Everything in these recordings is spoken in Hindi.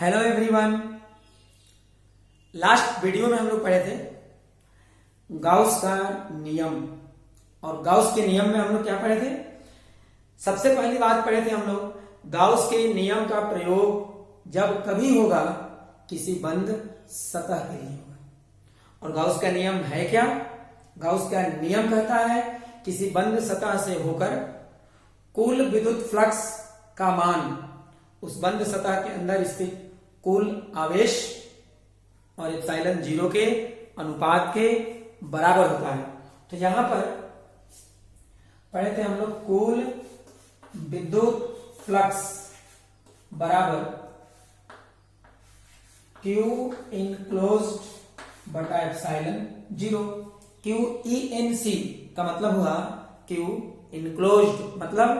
Hello everyone. लास्ट वीडियो में हम लोग पढ़े थे गाउस का नियम। और गाउस के नियम में हम लोग क्या पढ़े थे? सबसे पहली बात पढ़े थे हम लोग गाउस के नियम का प्रयोग जब कभी होगा किसी बंद सतह के लिए होगा। और गाउस का नियम है क्या? गाउस का नियम कहता है किसी बंद सतह से होकर कुल विद्युत फ्लक्स का मान उस बंद सतह के अंदर स्थित कुल आवेश और एप्सिलॉन जीरो के अनुपात के बराबर होता है। तो यहां पर पढ़े थे हम लोग कुल विद्युत फ्लक्स बराबर क्यू इनक्लोज्ड बटा epsilon zero. Q E N C का मतलब हुआ क्यू इनक्लोज्ड मतलब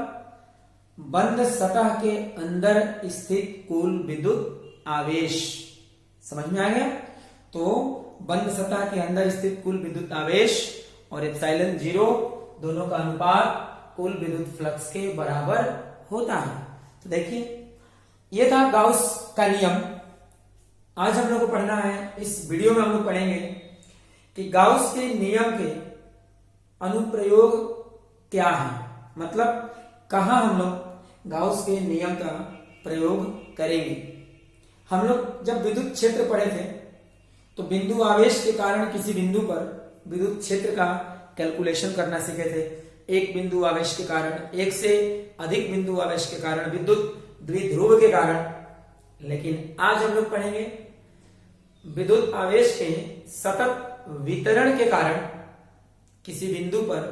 बंद सतह के अंदर स्थित कुल विद्युत आवेश। समझ में आ गया? तो बंद सतह के अंदर स्थित कुल विद्युत आवेश और एप्सिलॉन जीरो दोनों का अनुपात कुल विद्युत फ्लक्स के बराबर होता है। तो देखिए, यह था गाउस का नियम। आज हम लोग को पढ़ना है, इस वीडियो में हम लोग पढ़ेंगे कि गाउस के नियम के अनुप्रयोग क्या है, मतलब कहां हम लोग गाउस के नियम का प्रयोग करेंगे। हम लोग जब विद्युत क्षेत्र पढ़े थे तो बिंदु आवेश के कारण किसी बिंदु पर विद्युत क्षेत्र का कैलकुलेशन करना सीखे थे। एक बिंदु आवेश के कारण, एक से अधिक बिंदु आवेश के कारण, विद्युत द्विध्रुव के कारण। लेकिन आज हम लोग पढ़ेंगे विद्युत आवेश के सतत वितरण के कारण किसी बिंदु पर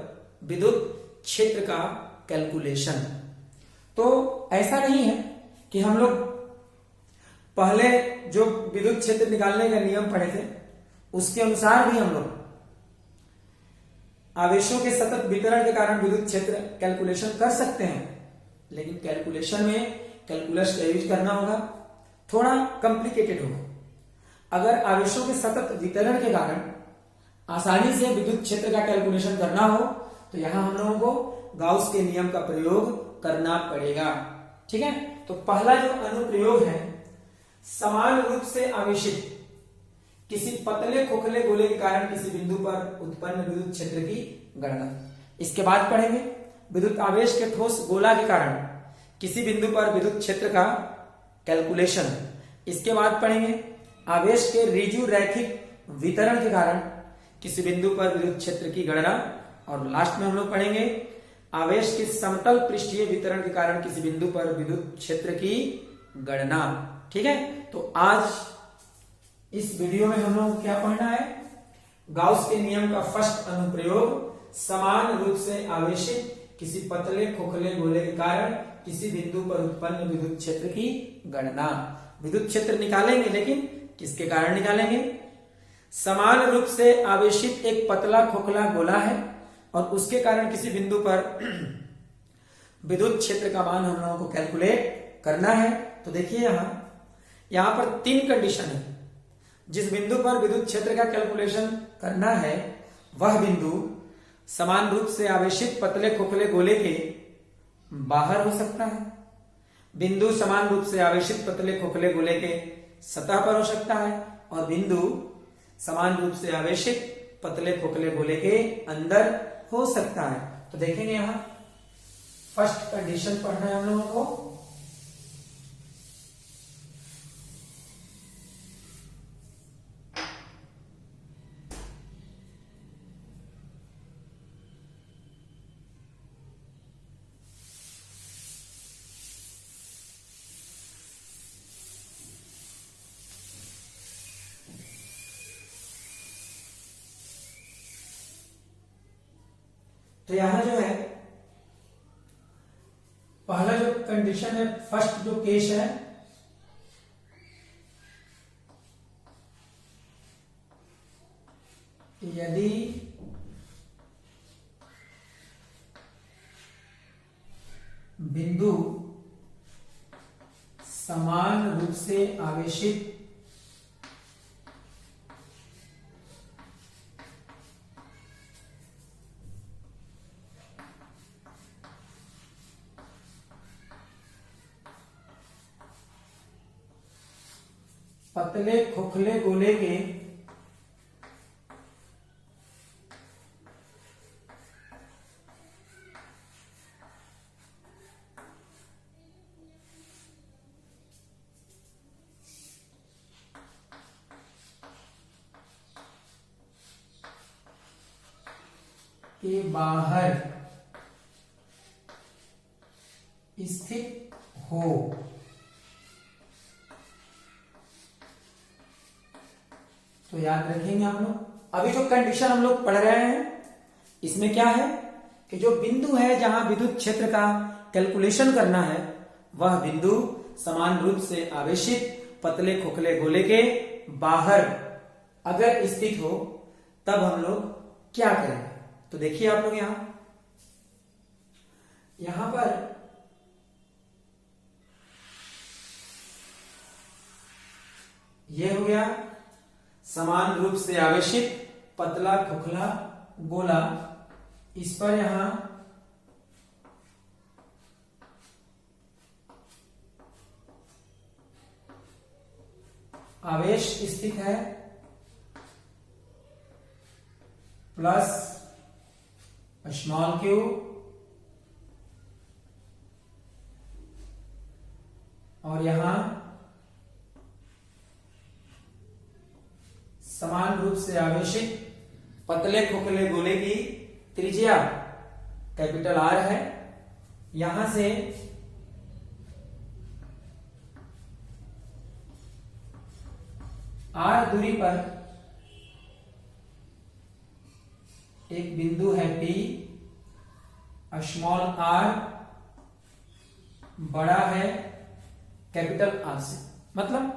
विद्युत क्षेत्र का कैलकुलेशन। तो ऐसा नहीं है कि हम लोग पहले जो विद्युत क्षेत्र निकालने का नियम पढ़े थे उसके अनुसार भी हम लोग आवेशों के सतत वितरण के कारण विद्युत क्षेत्र कैलकुलेशन कर सकते हैं। लेकिन कैलकुलेशन में कैलकुलस का यूज करना होगा, थोड़ा कॉम्प्लिकेटेड होगा। अगर आवेशों के सतत वितरण के कारण आसानी से विद्युत क्षेत्र का कैलकुलेशन करना हो तो यहां हम लोगों को गाउस के नियम का प्रयोग करना पड़ेगा। ठीक है, तो पहला जो अनुप्रयोग है, समान रूप से आवेशित किसी पतले खोखले गोले के कारण किसी बिंदु पर उत्पन्न विद्युत क्षेत्र की गणना। इसके बाद पढ़ेंगे विद्युत आवेश के ठोस गोला के कारण किसी बिंदु पर विद्युत क्षेत्र का कैलकुलेशन। इसके बाद पढ़ेंगे आवेश के ऋजु रैखिक वितरण के कारण किसी बिंदु पर विद्युत क्षेत्र की गणना। और लास्ट में हम लोग पढ़ेंगे आवेश के समतल पृष्ठीय वितरण के कारण किसी बिंदु पर विद्युत क्षेत्र की गणना। ठीक है, तो आज इस वीडियो में हम लोग क्या पढ़ना है? गाउस के नियम का फर्स्ट अनुप्रयोग, समान रूप से आवेशित किसी पतले खोखले गोले के कारण किसी बिंदु पर उत्पन्न विद्युत क्षेत्र की गणना। विद्युत क्षेत्र निकालेंगे, लेकिन किसके कारण निकालेंगे? समान रूप से आवेशित एक पतला खोखला गोला है और उसके कारण किसी बिंदु पर विद्युत क्षेत्र का मान हम लोगों को कैलकुलेट करना है। तो देखिए यहां पर तीन कंडीशन है। जिस बिंदु पर विद्युत क्षेत्र का कैलकुलेशन करना है वह बिंदु समान रूप से आवेशित पतले खोखले गोले के बाहर हो सकता है, बिंदु समान रूप से आवेशित पतले खोखले गोले के सतह पर हो सकता है, और बिंदु समान रूप से आवेशित पतले खोखले गोले के अंदर हो सकता है। तो देखेंगे यहां फर्स्ट कंडीशन पढ़ना है हम लोगों को। तो यहां जो है पहला जो कंडीशन है, फर्स्ट जो केस है, यदि बिंदु समान रूप से आवेशित पतले खोखले गोले के बाहर स्थित हो। तो याद रखेंगे हम लोग, अभी जो कंडीशन हम लोग पढ़ रहे हैं इसमें क्या है कि जो बिंदु है जहां विद्युत क्षेत्र का कैलकुलेशन करना है, वह बिंदु समान रूप से आवेशित पतले खोखले गोले के बाहर अगर स्थित हो तब हम लोग क्या करेंगे। तो देखिए आप लोग यहां पर यह हो गया समान रूप से आवेशित पतला खोखला गोला। इस पर यहां आवेश स्थित है प्लस स्मॉल क्यू और यहां समान रूप से आवेशित पतले खोखले गोले की त्रिज्या कैपिटल आर है। यहां से आर दूरी पर एक बिंदु है पी, स्मॉल आर बड़ा है कैपिटल आर से। मतलब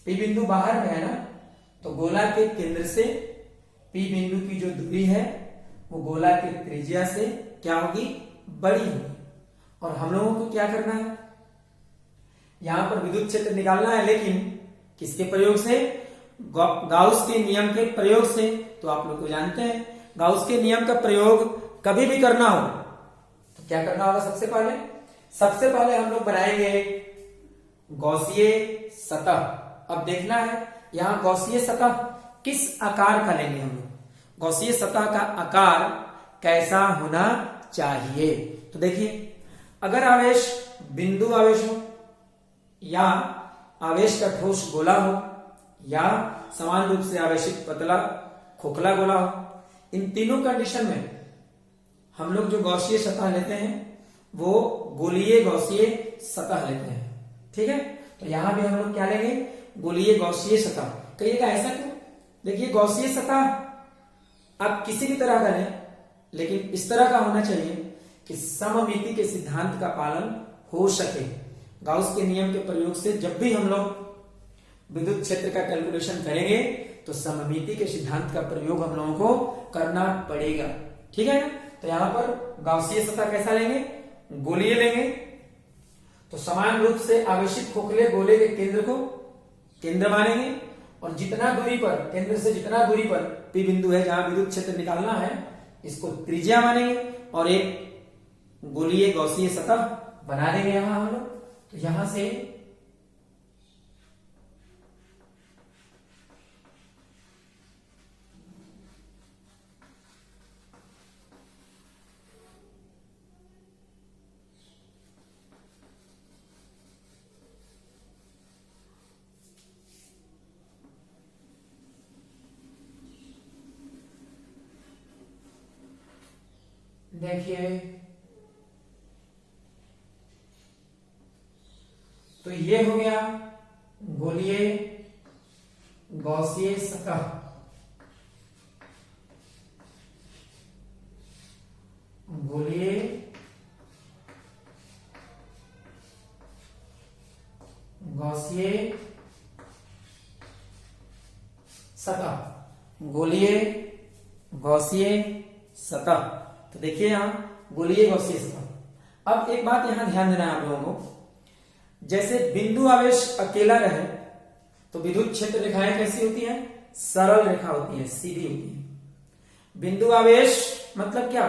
पी बिंदु बाहर में है ना, तो गोला के केंद्र से पी बिंदु की जो दूरी है वो गोला की त्रिज्या से क्या होगी, बड़ी होगी। और हम लोगों को क्या करना है, यहां पर विद्युत क्षेत्र निकालना है, लेकिन किसके प्रयोग से, गाउस के नियम के प्रयोग से। तो आप लोग को जानते हैं गाउस के नियम का प्रयोग कभी भी करना हो तो क्या करना होगा, सबसे पहले हम लोग बनाएंगे गौसीय सतह। अब देखना है यहां गौसीय सतह किस आकार का लेंगे हम लोग, गौसीय सतह का आकार कैसा होना चाहिए। तो देखिए अगर आवेश बिंदु आवेश हो या आवेश का ठोस गोला हो या समान रूप से आवेशित पतला खोखला गोला हो, इन तीनों कंडीशन में हम लोग जो गौसीय सतह लेते हैं वो गोलीय गौसीय सतह लेते हैं। ठीक है, तो यहां भी हम लोग क्या लेंगे, गोलीय गौसीय सतह। कहिएगा ऐसा क्यों, देखिए गौसीय सतह आप किसी भी तरह का लें, लेकिन इस तरह का होना चाहिए कि सममिति के सिद्धांत का पालन हो सके। गाउस के नियम के प्रयोग से जब भी हम लोग विद्युत क्षेत्र का कैलकुलेशन करेंगे तो सममिति के सिद्धांत का प्रयोग हम लोगों को करना पड़ेगा। ठीक है, तो यहां पर गाउसीय सतह कैसा लेंगे, गोलीय लेंगे। तो समान रूप से आवेशित खोखले गोले के केंद्र को केंद्र मानेंगे और जितना दूरी पर, केंद्र से जितना दूरी पर पी बिंदु है जहां विद्युत क्षेत्र निकालना है, इसको त्रिज्या मानेंगे और एक गोलीय गौसीय सतह बना देंगे यहां हम लोग। तो यहां से देखिए तो ये हो गया गोलीय गौसीय सतह। गोलीय गौसीय सतह, गोलीय गौसीय सतह। तो देखिए यहां गोलीय गौसीय सतह। अब एक बात यहां ध्यान देना है आप लोगों को, जैसे बिंदु आवेश अकेला रहे तो विद्युत क्षेत्र रेखाएं कैसी होती हैं, सरल रेखा होती है, सीधी होती है। बिंदु आवेश मतलब क्या,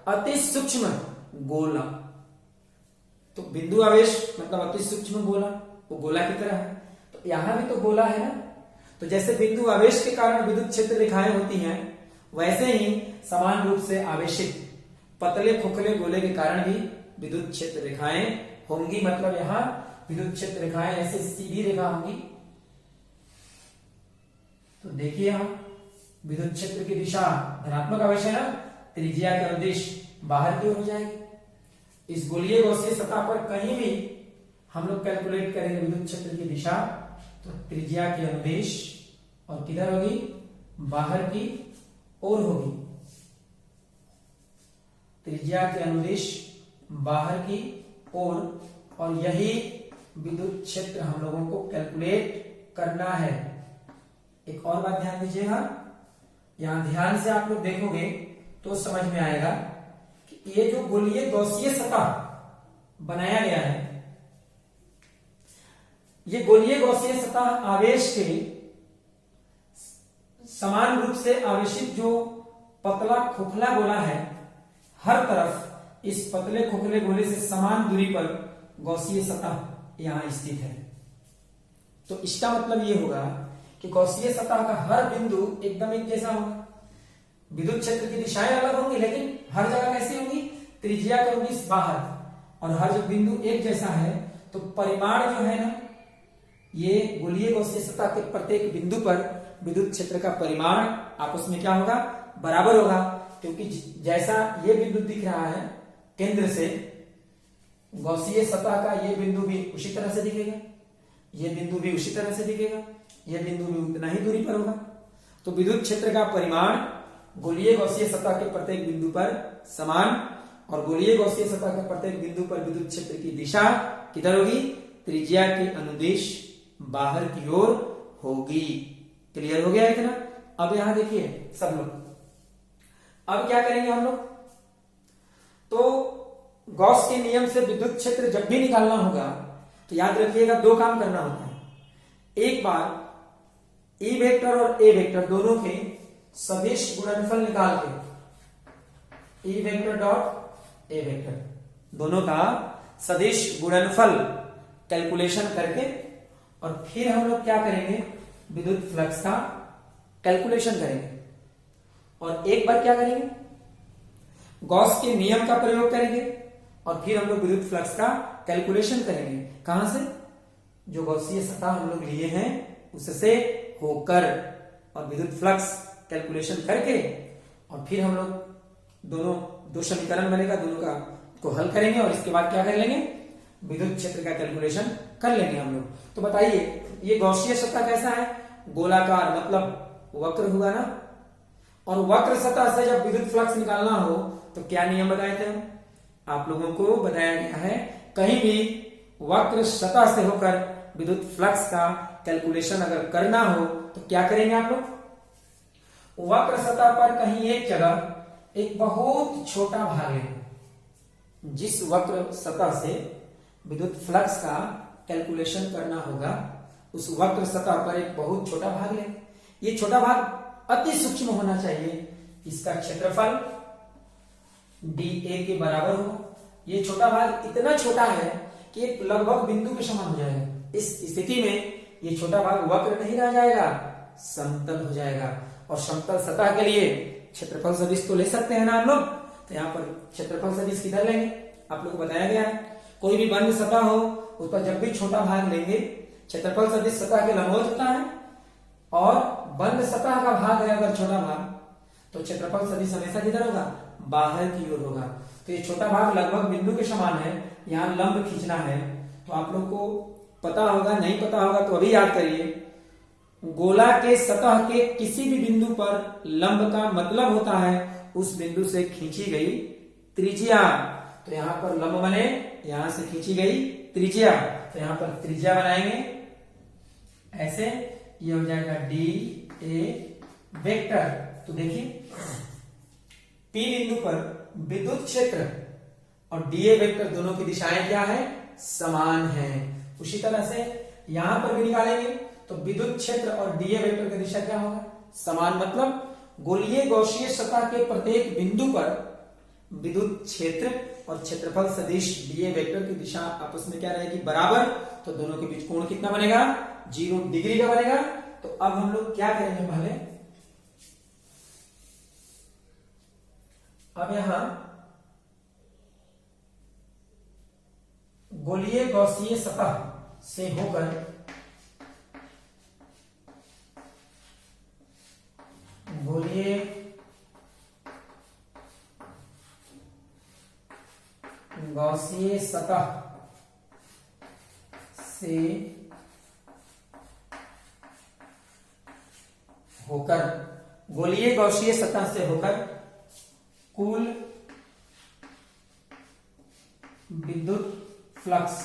अति सूक्ष्म गोला। तो बिंदु आवेश मतलब अति सूक्ष्म गोला, वो गोला की तरह है। तो तो यहां भी तो गोला है ना। तो जैसे बिंदु आवेश के कारण विद्युत क्षेत्र रेखाएं होती हैं, वैसे ही समान रूप से आवेशित पतले खोखले गोले के कारण भी विद्युत क्षेत्र रेखाएं होंगी। मतलब यहां विद्युत क्षेत्र रेखाएं ऐसे सीधी रेखा होंगी। तो देखिए यहां विद्युत क्षेत्र की दिशा धनात्मक आवेश है ना, त्रिज्या के अनुदिश बाहर की ओर हो जाएगी। इस गोलीय गॉसियन सतह पर कहीं भी हम लोग कैलकुलेट करेंगे विद्युत क्षेत्र की दिशा, तो त्रिज्या के अनुदिश और किधर होगी, बाहर की ओर होगी। त्रिज्या के अनुदिश बाहर की ओर, और यही विद्युत क्षेत्र हम लोगों को कैलकुलेट करना है। एक और बात ध्यान दीजिएगा, यहां ध्यान से आप लोग देखोगे तो समझ में आएगा कि ये जो गोलीय गॉसियन सतह बनाया गया है, ये गोलीय गॉसियन सतह आवेश के समान रूप से आवेशित जो पतला खोखला गोला है, हर तरफ इस पतले खोखले गोले से समान दूरी पर गॉसियन सतह यहां स्थित है। तो इसका मतलब ये होगा कि गॉसियन सतह का हर बिंदु एकदम एक जैसा होगा। विद्युत क्षेत्र की दिशाएं अलग होंगी, लेकिन हर जगह कैसी होंगी, त्रिज्या के अनुदिश बाहर, और हर जो बिंदु एक जैसा है, तो परिमाण जो है ना, ये गोलीय गॉसियन सतह के प्रत्येक बिंदु पर विद्युत क्षेत्र का परिमाण आपस में क्या होगा, बराबर होगा। क्योंकि जैसा ये बिंदु दिख रहा है केंद्र से, गॉसियन सतह का ये बिंदु भी उसी तरह से दिखेगा, ये बिंदु भी उसी तरह से दिखेगा, ये बिंदु भी उतना ही दूरी पर होगा। तो विद्युत क्षेत्र का परिमाण गोलीय गॉसियन सतह के प्रत्येक बिंदु पर समान, और गोलीय गॉसियन सतह के प्रत्येक बिंदु पर विद्युत क्षेत्र की दिशा किधर होगी, त्रिज्या के अनुदिश बाहर की ओर होगी। क्लियर हो गया इतना। अब यहां देखिए सब लोग, अब क्या करेंगे हम लोग, तो गॉस के नियम से विद्युत क्षेत्र जब भी निकालना होगा तो याद रखिएगा दो काम करना होता है। एक बार ई वेक्टर और ए वेक्टर दोनों के सदिश गुणनफल निकाल के, E vector dot A vector दोनों का सदिश गुणनफल कैलकुलेशन करके, और फिर हम लोग क्या करेंगे, विद्युत फ्लक्स का कैलकुलेशन करेंगे। और एक बार क्या करेंगे, गॉस के नियम का प्रयोग करेंगे, और फिर हम लोग विद्युत फ्लक्स का कैलकुलेशन करेंगे। कहां से, जो गॉसियन सतह हम लोग लिए हैं उससे होकर, और विद्युत फ्लक्स कैलकुलेशन करके, और फिर हम लोग दोनों दो समीकरण बनेगा, दोनों का को हल करेंगे, और इसके बाद क्या कर लेंगे, विद्युत क्षेत्र का कैलकुलेशन कर लेंगे हम लोग। तो बताइए ये गॉसियन सतह कैसा है, गोलाकार, मतलब वक्र हुआ ना, और वक्र सतह से जब विद्युत फ्लक्स निकालना हो तो क्या नियम बताए थे हम, आप लोगों को बताया गया है, कहीं भी वक्र सतह से होकर विद्युत फ्लक्स का कैलकुलेशन अगर करना हो तो क्या करेंगे आप लोग, वक्र सतह पर कहीं एक जगह एक बहुत छोटा भाग लेंगे, जिस वक्र सतह से विद्युत फ्लक्स का कैलकुलेशन करना होगा उस वक्र सतह पर एक बहुत छोटा भाग लेंगे। ये छोटा भाग अति सूक्ष्म होना चाहिए, इसका क्षेत्रफल dA के बराबर हो। ये छोटा भाग इतना छोटा है कि एक लगभग बिंदु के समान हो जाएगा। इस स्थिति में ये छोटा भाग वक्र नहीं रह जाएगा, समतल हो जाएगा। और समतल सतह के लिए क्षेत्रफल सदिश तो ले सकते हैं ना हम लोग, तो यहाँ पर क्षेत्रफल सदिश किधर लेंगे, आप लोग को बताया गया है। कोई भी बंद सतह हो उस पर जब भी छोटा भाग लेंगे, क्षेत्रफल सदिश सतह के लंबवत होता है, और बंद सतह का भाग है अगर छोटा भाग, तो क्षेत्रफल सदिश हमेशा किधर होगा, बाहर की ओर होगा। तो ये छोटा भाग लगभग बिंदु के समान है, यहाँ लंब खींचना है। तो आप लोग को पता होगा, नहीं पता होगा तो अभी याद करिए, गोला के सतह के किसी भी बिंदु पर लंब का मतलब होता है उस बिंदु से खींची गई त्रिज्या। तो यहाँ पर लंब बने, यहां से खींची गई त्रिज्या, तो यहां पर त्रिज्या बनाएंगे ऐसे, ये हो जाएगा डी ए वेक्टर। तो देखिए P बिंदु पर विद्युत क्षेत्र और डीए वेक्टर दोनों की दिशाएं क्या है, समान है। उसी तरह से यहां पर भी निकालेंगे तो विद्युत क्षेत्र और डीए वेक्टर की दिशा क्या होगा, समान। मतलब गोलीय गॉसियन सतह के प्रत्येक बिंदु पर विद्युत क्षेत्र और क्षेत्रफल सदिश डीए वेक्टर की दिशा आपस में क्या रहेगी, बराबर, तो दोनों के बीच कोण कितना बनेगा, 0 डिग्री का बनेगा। तो अब हम लोग क्या करेंगे, पहले अब यहां गोलीय गौसीय सतह से होकर गोलीय गौसीय सतह से होकर गोलीय गौसीय सतह से होकर कुल विद्युत फ्लक्स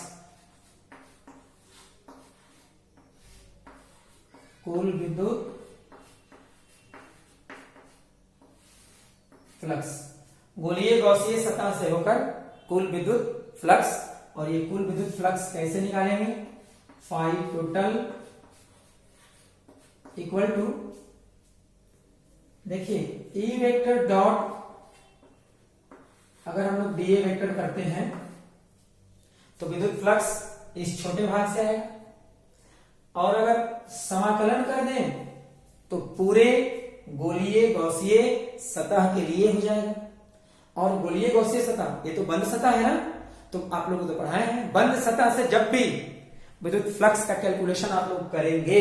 गोलीय गौसीय सतह से होकर कुल विद्युत फ्लक्स, और ये कुल विद्युत फ्लक्स कैसे निकालेंगे, फाई टोटल इक्वल टू, देखिए ई वेक्टर डॉट, अगर हम लोग डीए वेक्टर करते हैं तो विद्युत फ्लक्स इस छोटे भाग से आएगा, और अगर समाकलन कर दें तो पूरे गोलीय गौसीय सतह के लिए हो जाएगा। और गोलीय गौसीय सतह ये तो बंद सतह है ना, तो आप लोगों को तो पढ़ाए हैं, बंद सतह से जब भी विद्युत फ्लक्स का कैलकुलेशन आप लोग करेंगे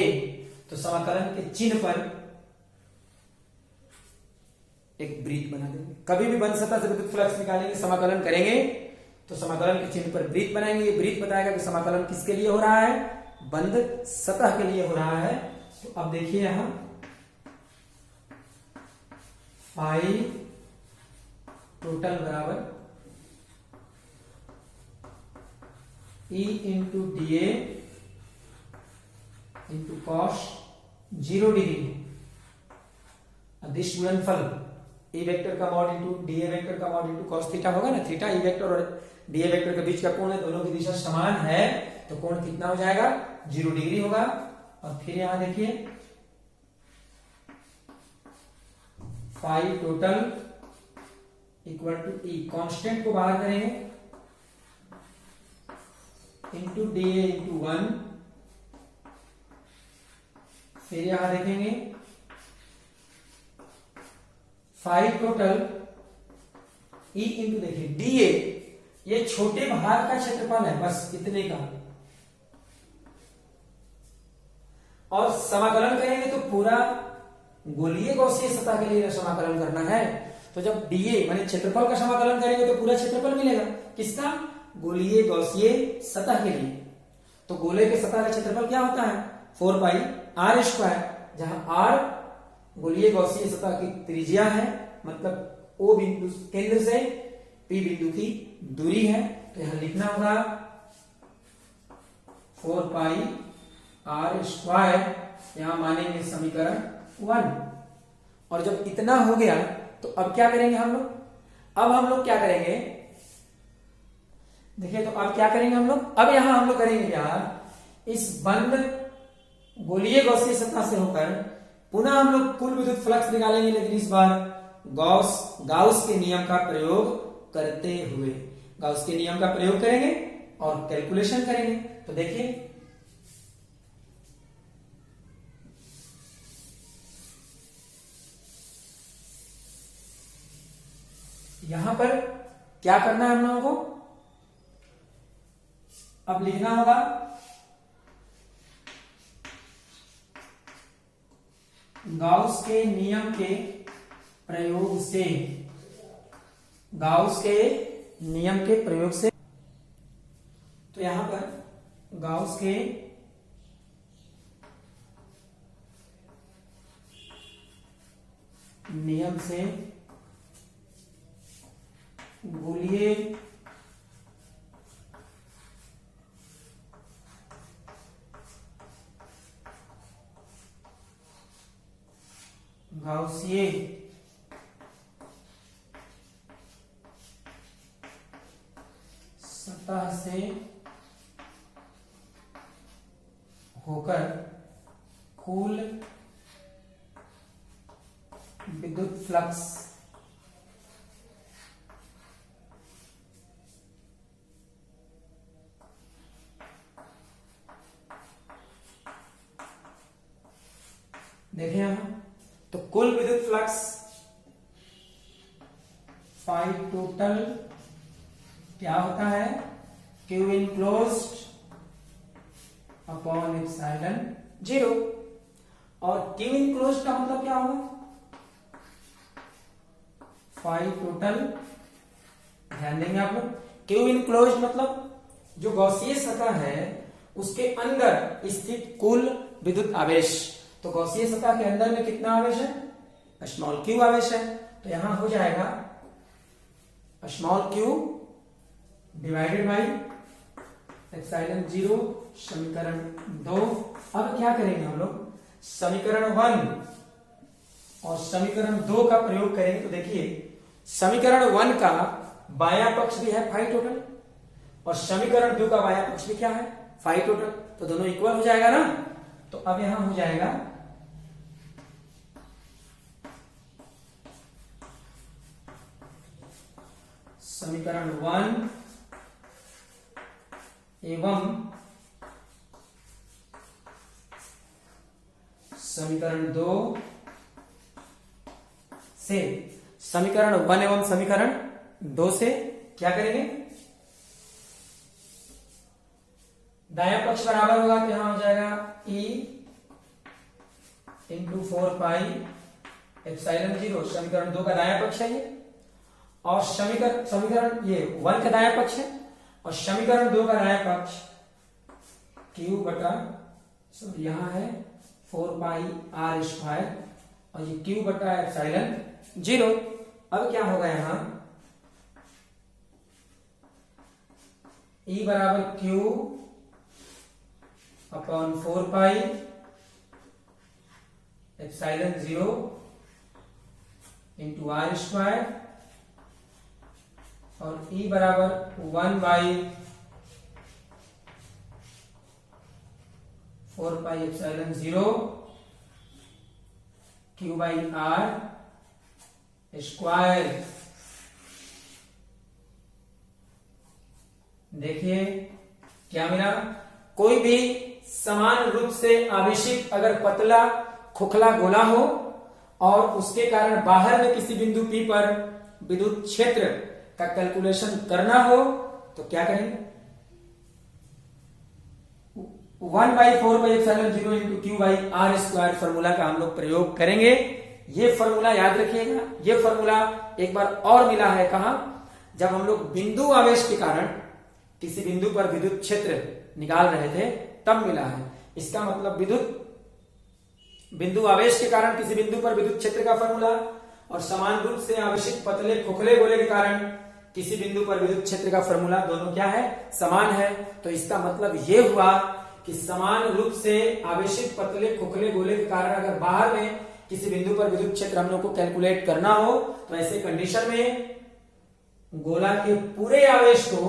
तो समाकलन के चिन्ह पर एक वृत्त बना देंगे। कभी भी बंद सतह से विद्युत फ्लक्स निकालेंगे, समाकलन करेंगे तो समाकलन के चिन्ह पर वृत्त बनाएंगे। ये वृत्त बताएगा कि समाकलन किसके लिए हो रहा है, बंद सतह के लिए हो रहा है। तो अब देखिए यहां फाई टोटल बराबर E into D into cos 0 degree, अदिश गुणनफल ए वेक्टर का मॉड इंटू डीए वेक्टर का मॉड इंटू कॉस थीटा होगा ना, थीटा ई वेक्टर और डीए वेक्टर के बीच का कोण है, दोनों की दिशा समान है, तो कोण कितना हो जाएगा, 0 डिग्री होगा। और फिर यहां देखिए phi total equal to E, constant को बाहर करेंगे, इंटू डीए इंटू 1, फिर यहां देखेंगे फाई टोटल ई इंटू, देखिए डीए ये छोटे भाग का क्षेत्रफल है, बस इतने का, और समाकलन करेंगे तो पूरा गोलीय गौसीय सतह के लिए समाकलन करना है। तो जब डीए माने क्षेत्रफल का समाकलन करेंगे तो पूरा क्षेत्रफल मिलेगा, किसका, गोलीय गौसीय सतह के लिए। तो गोले के सतह का क्षेत्रफल क्या होता है, 4 पाई आर स्क्वायर, जहां आर गोलीय गौसीय सतह की त्रिज्या है, मतलब ओ बिंदु केंद्र से पी बिंदु की दूरी है। तो यहां लिखना होगा 4 पाई आर स्क्वायर, यहां मानेंगे समीकरण 1। और जब इतना हो गया तो अब क्या करेंगे हम लोग, अब हम लोग क्या करेंगे, देखिए तो अब क्या करेंगे हम लोग, अब यहां हम लोग करेंगे क्या, इस बंद गोलीय गौसीय सतह से होकर पुनः हम लोग कुल विद्युत फ्लक्स निकालेंगे, लेकिन इस बार गाउस के नियम का प्रयोग करते हुए, गाउस के नियम का प्रयोग करेंगे और कैलकुलेशन करेंगे। तो देखिए यहां पर क्या करना है हम लोगों को, अब लिखना होगा गाउस के नियम के प्रयोग से, गाउस के नियम के प्रयोग से, तो यहां पर गाउस के नियम से गोलीय गाउसीय सतह से होकर कुल विद्युत फ्लक्स देखें यहां, तो कुल विद्युत फ्लक्स फाई टोटल क्या होता है, क्यू इनक्लोज्ड अपॉन एप्सिलॉन 0। और क्यू इनक्लोज्ड का मतलब क्या होगा, फाई टोटल, ध्यान देंगे आप लोग, क्यू इनक्लोज्ड मतलब जो गॉसीय सतह है उसके अंदर स्थित कुल विद्युत आवेश। तो गॉसीय सतह के अंदर में कितना आवेश है, स्मॉल क्यू आवेश है। तो यहां हो जाएगा small Q divided by epsilon 0, समीकरण 2। अब क्या करेंगे हम लोग, समीकरण 1 और समीकरण 2 का प्रयोग करेंगे। तो देखिए समीकरण 1 का बायां पक्ष भी है फाई टोटल और समीकरण 2 का बायां पक्ष भी क्या है, फाई टोटल। तो दोनों इक्वल हो जाएगा ना। तो अब यहां हो जाएगा समीकरण 1 एवं समीकरण 2 से, समीकरण 1 एवं समीकरण 2 से क्या करेंगे, दायां पक्ष बराबर होगा तो यहां हो जाएगा E इंटू 4 पाई एप्सिलॉन 0, समीकरण 2 का दायां पक्ष है ये, और समीकरण ये 1 का दायां पक्ष है, और समीकरण 2 का दायां पक्ष Q बटा यहां है 4 पाई R स्क्वायर, और ये Q बटा एप्सिलॉन 0। अब क्या होगा यहां, E बराबर Q अपॉन 4 पाई एप्सिलॉन 0 इंटू R स्क्वायर, और E बराबर 1 by 4 pi epsilon 0 Q by R square. देखिए क्या मिला, कोई भी समान रूप से आवेशित अगर पतला खोखला गोला हो और उसके कारण बाहर में किसी बिंदु P पर विद्युत क्षेत्र का कैलकुलेशन करना हो तो क्या करेंगे, 1 by 4 pi epsilon 0 into Q by R square formula का हम लोग प्रयोग करेंगे। ये फॉर्मूला याद रखिएगा, ये फॉर्मूला एक बार और मिला है कहा, जब हम लोग बिंदु आवेश के कारण किसी बिंदु पर विद्युत क्षेत्र निकाल रहे थे तब मिला है। इसका मतलब बिंदु आवेश के कारण किसी बिंदु पर विद्युत क्षेत्र का फॉर्मूला और समान रूप से आवेशित पतले खोखले गोले के कारण किसी बिंदु पर विद्युत क्षेत्र का फॉर्मूला दोनों क्या है, समान है। तो इसका मतलब यह हुआ कि समान रूप से आवेशित पतले खोखले गोले के कारण अगर बाहर में किसी बिंदु पर विद्युत क्षेत्र हम लोग को कैलकुलेट करना हो तो ऐसे कंडीशन में गोला के पूरे आवेश को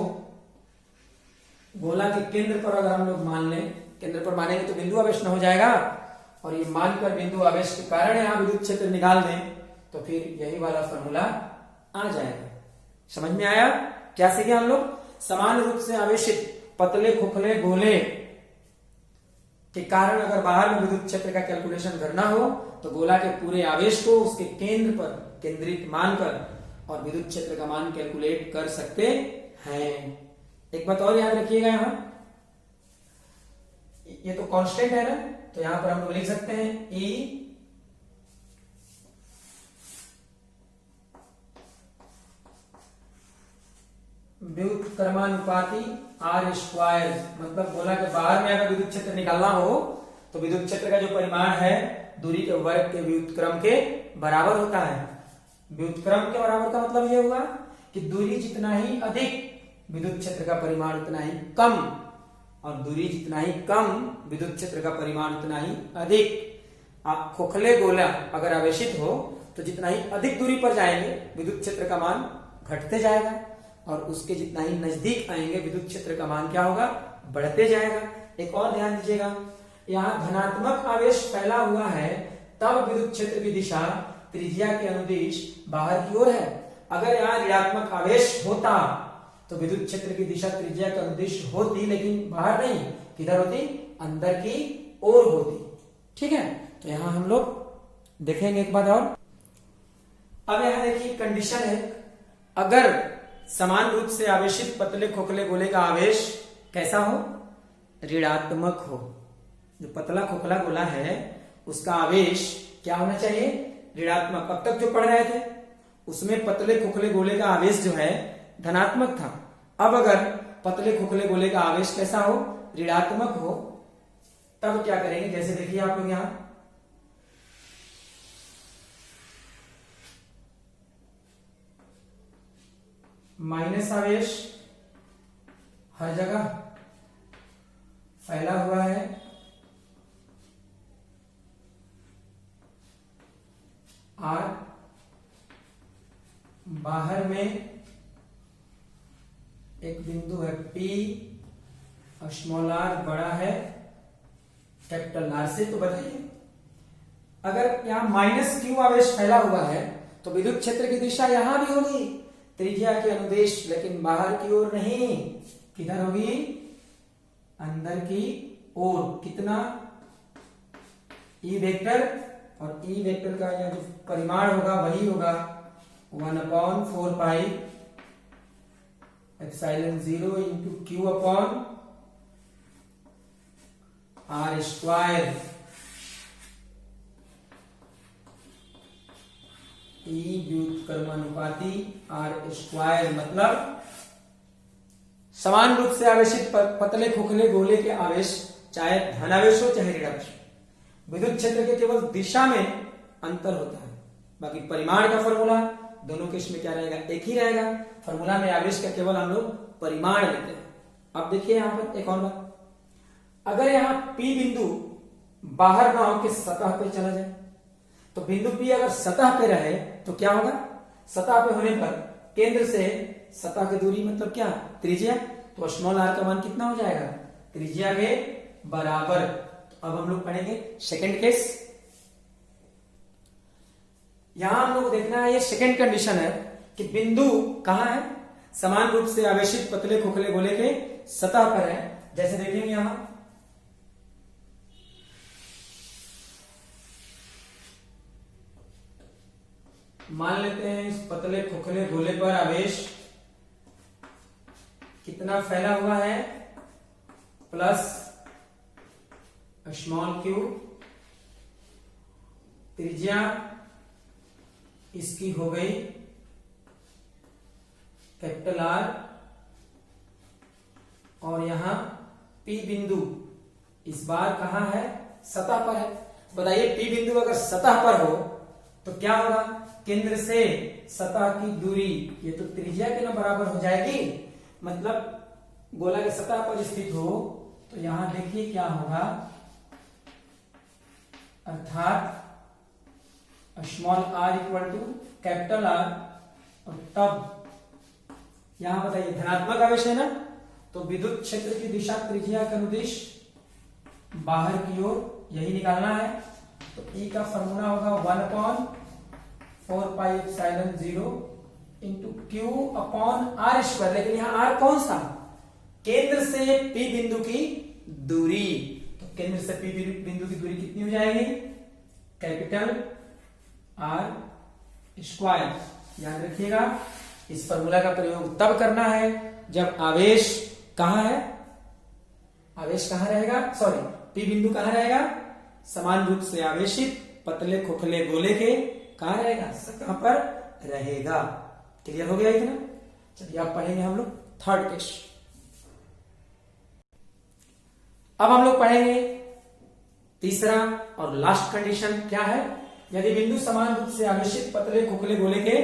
गोला के केंद्र पर अगर हम लोग मान लें, केंद्र पर मानेंगे तो बिंदु आवेश न हो जाएगा, और ये मानकर बिंदु आवेश के कारण यहां विद्युत क्षेत्र निकाल दें तो फिर यही वाला फॉर्मूला आ जाएगा। समझ में आया क्या सीखे हम लोग, समान रूप से आवेशित पतले खोखले गोले के कारण अगर बाहर में विद्युत क्षेत्र का कैलकुलेशन करना हो तो गोला के पूरे आवेश को उसके केंद्र पर केंद्रित मानकर और विद्युत क्षेत्र का मान कैलकुलेट कर सकते हैं। एक बात और याद रखिएगा, यहां ये तो कांस्टेंट है ना, तो यहां पर हम लोग लिख सकते हैं E व्युत्क्रमानुपाती R स्क्वायर, मतलब गोला के बाहर में अगर विद्युत क्षेत्र निकालना हो तो विद्युत क्षेत्र का जो परिमाण है दूरी के वर्ग के व्युत्क्रम के बराबर होता है। व्युत्क्रम के बराबर का मतलब यह हुआ कि दूरी जितना ही अधिक विद्युत क्षेत्र का परिमाण उतना ही कम, और दूरी जितना ही कम विद्युत क्षेत्र का परिमाण उतना ही अधिक। आप खोखले गोला अगर आवेशित हो तो जितना ही अधिक दूरी पर जाएंगे विद्युत क्षेत्र का मान घटते जाएगा, और उसके जितना ही नजदीक आएंगे विद्युत क्षेत्र का मान क्या होगा, बढ़ते जाएगा। एक और ध्यान दीजिएगा, यहाँ धनात्मक आवेश फैला हुआ है तब विद्युत क्षेत्र की दिशा त्रिज्या के अनुदिश बाहर की ओर है। अगर यहाँ ऋणात्मक आवेश होता तो विद्युत क्षेत्र की दिशा त्रिज्या के अनुदिश होती, लेकिन बाहर नहीं, किधर होती, अंदर की ओर होती। ठीक है। तो यहां हम लोग देखेंगे एक बात और। अब यहां देखिए कंडीशन है, अगर समान रूप से आवेशित पतले खोखले गोले का आवेश कैसा हो, ऋणात्मक हो। जो पतला खोखला गोला है उसका आवेश क्या होना चाहिए, ऋणात्मक। अब तक जो पढ़ रहे थे उसमें पतले खोखले गोले का आवेश जो है धनात्मक था। अब अगर पतले खोखले गोले का आवेश कैसा हो, ऋणात्मक हो, तब क्या करेंगे, जैसे देखिए आप लोग यहां माइनस आवेश हर जगह फैला हुआ है, और बाहर में एक बिंदु है P, स्मॉल r बड़ा है कैपिटल R से। तो बताइए अगर यहां माइनस Q आवेश फैला हुआ है तो विद्युत क्षेत्र की दिशा यहां भी होगी, त्रिज्या के अनुदेश, लेकिन बाहर की ओर नहीं। किधर होगी, अंदर की ओर। कितना, ई वेक्टर, और ई वेक्टर का यह जो परिमाण होगा वही होगा 1/4 pi epsilon 0 into Q upon R square. E व्युत्क्रमानुपाती R स्क्वायर, मतलब समान रूप से आवेशित पतले खोखले गोले के आवेश चाहे धनावेश हो चाहे ऋणावेश, विद्युत क्षेत्र के केवल दिशा में अंतर होता है। बाकी परिमाण का फॉर्मूला दोनों केस में क्या रहेगा, एक ही रहेगा। फॉर्मूला में आवेश का केवल हम लोग परिमाण लेते हैं। अब देखिए यहां पर एक और बात, अगर यहां P बिंदु बाहर ना हो के सतह पे चला जाए, तो बिंदु P अगर सतह पे रहे तो क्या होगा, सतह पे होने पर केंद्र से सतह की दूरी मतलब क्या, त्रिज्या। तो स्मॉल r का मान कितना हो जाएगा, त्रिज्या के बराबर। तो अब हम लोग पढ़ेंगे सेकंड केस। यहां हम लोग को देखना है, ये सेकंड कंडीशन है कि बिंदु कहां है, समान रूप से आवेशित पतले खोखले गोले के सतह पर है। जैसे देखेंगे यहां मान लेते हैं इस पतले खोखले गोले पर आवेश कितना फैला हुआ है, प्लस स्मॉल q, त्रिज्या इसकी हो गई कैपिटल R, और यहां P बिंदु इस बार कहां है, सतह पर है। बताइए P बिंदु अगर सतह पर हो तो क्या होगा, केंद्र से सतह की दूरी, ये तो त्रिज्या के ना बराबर हो जाएगी, मतलब गोला के सतह पर स्थित हो। तो यहां देखिए क्या होगा, अर्थात small r equal to capital R, और तब यहां बताइए धनात्मक आवेश है ना, तो विद्युत क्षेत्र की दिशा त्रिज्या के अनुदिश बाहर की ओर, यही निकालना है। तो E का फॉर्मूला होगा 1/4 pi epsilon 0 into Q upon R square. लेकिन यहां R कौन सा, केंद्र से P बिंदु की दूरी। तो केंद्र से P बिंदु की दूरी कितनी हो जाएगी, कैपिटल R स्क्वायर। याद रखिएगा इस फॉर्मूला का प्रयोग तब करना है जब आवेश कहां है, आवेश कहां रहेगा, सॉरी P बिंदु कहां रहेगा, समान रूप से आवेशित पतले खोखले गोले के कहां रहेगा, सतह पर रहेगा। क्लियर हो गया इतना। चलिए आप पढ़ेंगे हम लोग थर्ड केस। अब हम लोग पढ़ेंगे तीसरा और लास्ट कंडीशन क्या है, यदि बिंदु समान रूप से आवेशित पतले खोखले गोले के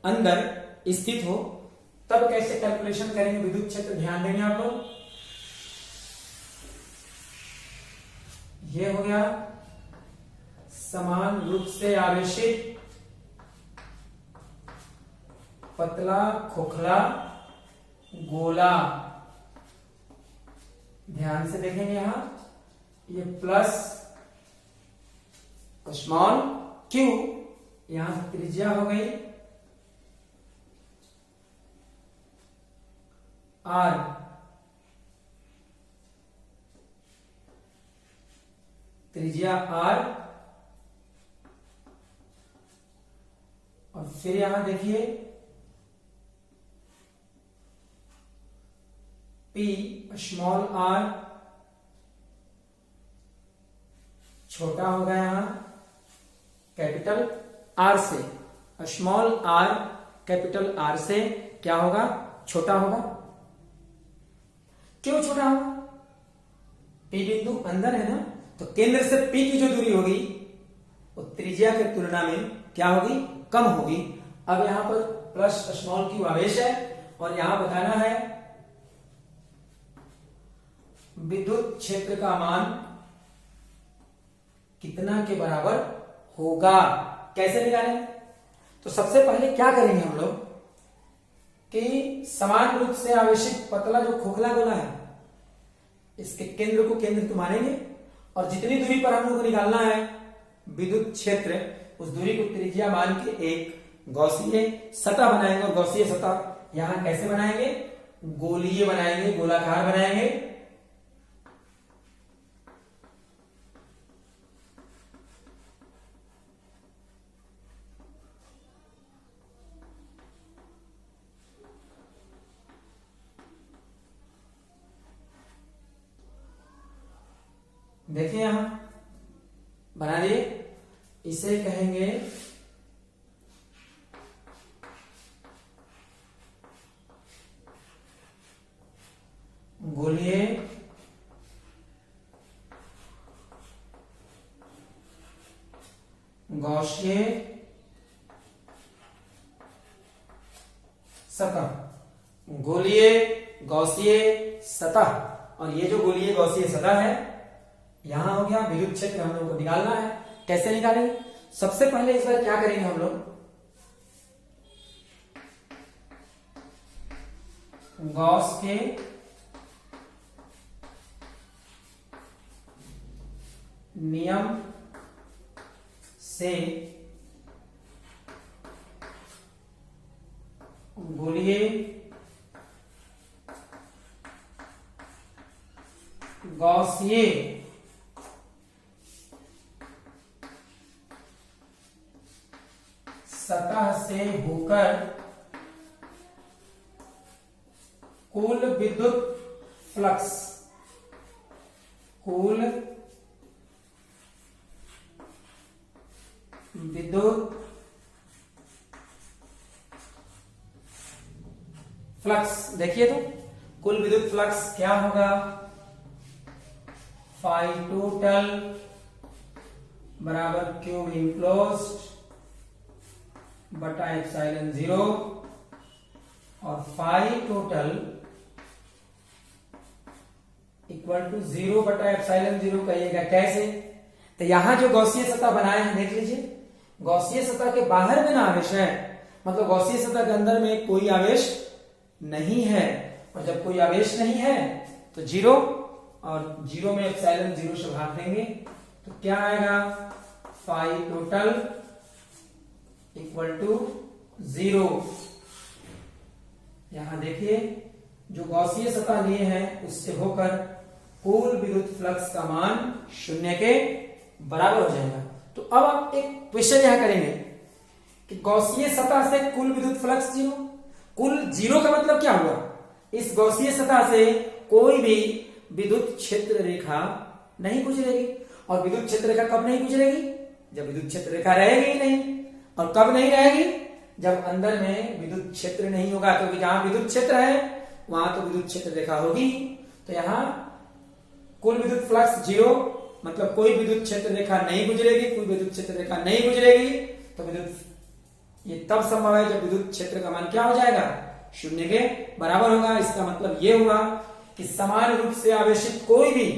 अंदर स्थित हो तब कैसे कैलकुलेशन करेंगे विद्युत क्षेत्र, ध्यान देंगे आप लोग। ये हो गया समान रूप से आवेशित पतला खोखला गोला, ध्यान से देखेंगे यहां, ये प्लस स्मॉल q, यहां त्रिज्या हो गई r, त्रिज्या r फिर यहां देखिए P स्मॉल r छोटा होगा यहां कैपिटल R से, स्मॉल r कैपिटल R से क्या होगा, छोटा होगा। क्यों छोटा होगा? P बिंदु अंदर है ना, तो केंद्र से P की जो दूरी होगी वो त्रिज्या की तुलना में क्या होगी, कम होगी। अब यहां पर प्लस स्मॉल क्यू आवेश है और यहां बताना है विद्युत क्षेत्र का मान कितना के बराबर होगा। कैसे निकालें? तो सबसे पहले क्या करेंगे हम लोग कि समान रूप से आवेशित पतला जो खोखला गोला है इसके केंद्र को केंद्र तो मानेंगे और जितनी दूरी पर हम लोग को निकालना है विद्युत क्षेत्र, उस दूरी को त्रिज्या मान के एक गौसीय सतह बनाएंगे। और गौसीय सतह यहां कैसे बनाएंगे, गोलीय बनाएंगे, गोलाकार बनाएंगे। देखिए यहां बना लिए, इसे कहेंगे गोलीय गौसीय सतह, गोलीय गौसीय सतह। और ये जो गोलीय गौसीय सतह है यहां हो गया विद्युत क्षेत्र, हम लोग को निकालना है। कैसे निकालेंगे? सबसे पहले इस बार क्या करेंगे हम लोग, गॉस के नियम से गोलीय गॉसीय सतह से होकर कुल विद्युत फ्लक्स, कुल विद्युत फ्लक्स, देखिए तो कुल विद्युत फ्लक्स क्या होगा, फाई टोटल बराबर क्यू इनक्लोज्ड बटा एप्सिलॉन 0 और फाई टोटल इक्वल टू 0 बटा एप्सिलॉन 0 कहिएगा। कैसे? तो यहां जो गौसीय सतह बनाए हैं देख लीजिए, गौसीय सतह के बाहर में ना आवेश है, मतलब गौसीय सतह के अंदर में कोई आवेश नहीं है। और जब कोई आवेश नहीं है तो 0 और 0 में एप्सिलॉन 0 से भाग देंगे तो क्या आएगा, फाई टोटल इक्वल टू 0। यहां देखिए जो गौसीय सतह लिए हैं उससे होकर कुल विद्युत फ्लक्स का मान 0 के बराबर हो जाएगा। तो अब आप एक क्वेश्चन यहां करेंगे कि गौसीय सतह से कुल विद्युत फ्लक्स 0, कुल 0 का मतलब क्या हुआ, इस गौसीय सतह से कोई भी विद्युत क्षेत्र रेखा नहीं गुजरेगी। और विद्युत क्षेत्र रेखा कब नहीं गुजरेगी, जब विद्युत क्षेत्र रेखा रहेगी ही नहीं। और कब नहीं रहेगी, जब अंदर में विद्युत क्षेत्र नहीं होगा, क्योंकि जहां विद्युत क्षेत्र है वहां तो विद्युत क्षेत्र रेखा होगी। तो यहां कुल विद्युत फ्लक्स 0 मतलब कोई विद्युत क्षेत्र रेखा नहीं गुजरेगी, कोई विद्युत क्षेत्र रेखा नहीं गुजरेगी। तो विद्युत ये तब संभव है जब विद्युत क्षेत्र का मान क्या हो जाएगा, 0 के बराबर होगा। इसका मतलब ये हुआ कि समान रूप से आवेशित कोई भी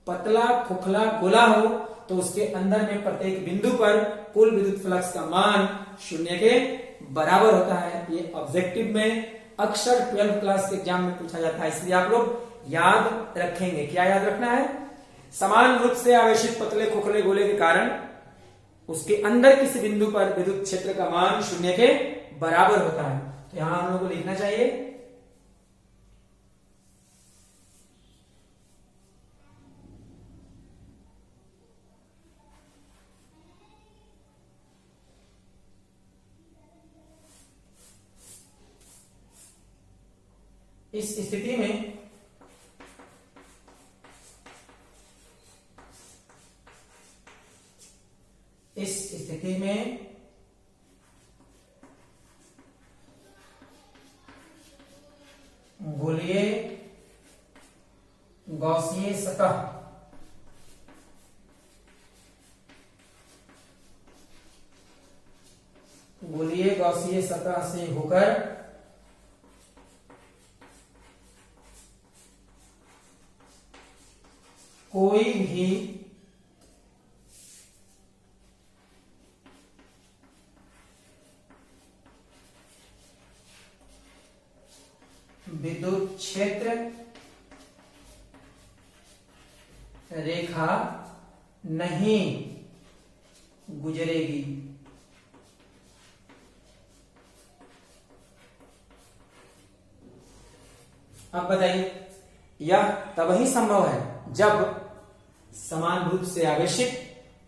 पतला खोखला गोला हो तो उसके अंदर में प्रत्येक बिंदु पर कुल विद्युत फ्लक्स का मान 0 के बराबर होता है। ये ऑब्जेक्टिव में अक्सर 12th क्लास के एग्जाम में पूछा जाता है, इसलिए आप लोग याद रखेंगे। क्या याद रखना है, समान रूप से आवेशित पतले खोखले गोले के कारण उसके अंदर किसी बिंदु पर विद्युत क्षेत्र का मान 0 के बराबर होता है। तो यहां हम लोग को लिखना चाहिए इस स्थिति में गोलीय गॉसीय सतह से होकर कोई भी विद्युत क्षेत्र रेखा नहीं गुजरेगी। अब बताइए, यह तब ही संभव है जब समान रूप से आवेशित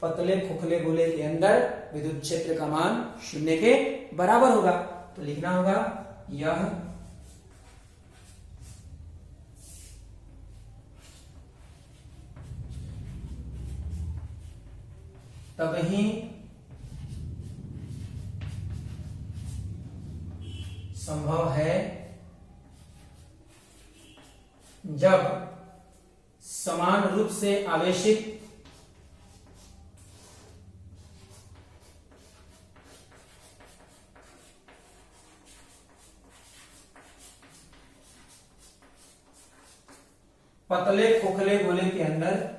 पतले खोखले गोले के अंदर विद्युत क्षेत्र का मान 0 के बराबर होगा। तो लिखना होगा यह तब ही संभव है जब समान रूप से आवेशित पतले खोखले गोले के अंदर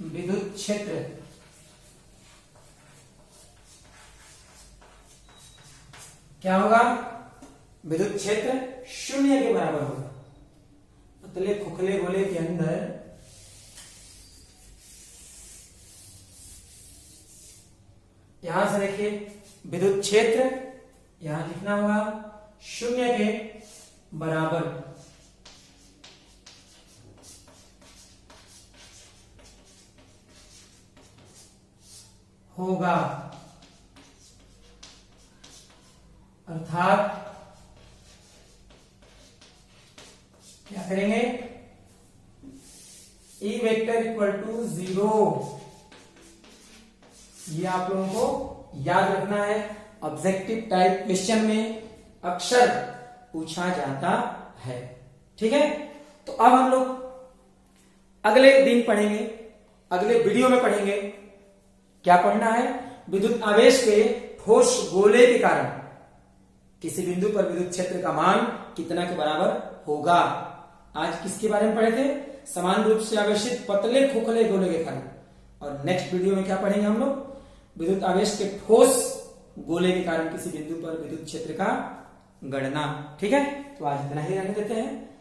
विद्युत क्षेत्र क्या होगा? विद्युत क्षेत्र 0 के बराबर होगा। पतले खोखले गोले के अंदर यहां से देखिए विद्युत क्षेत्र यहां लिखना होगा 0 के बराबर होगा, अर्थात क्या करेंगे? E vector equal to 0। ये आप लोगों को याद रखना है, ऑब्जेक्टिव टाइप क्वेश्चन में अक्सर पूछा जाता है। ठीक है, तो अब हम लोग अगले दिन पढ़ेंगे, अगले वीडियो में पढ़ेंगे। क्या पढ़ना है? विद्युत आवेश के ठोस गोले के कारण किसी बिंदु पर विद्युत क्षेत्र का मान कितना के बराबर होगा। आज किसके बारे में पढ़े थे? समान रूप से आवेशित पतले खोखले गोले के कारण। और नेक्स्ट वीडियो में क्या पढ़ेंगे हम लोग? विद्युत आवेश के ठोस गोले के कारण किसी बिंदु पर विद्युत क्षेत्र का गणना। ठीक है, तो आज इतना ही रहने देते हैं।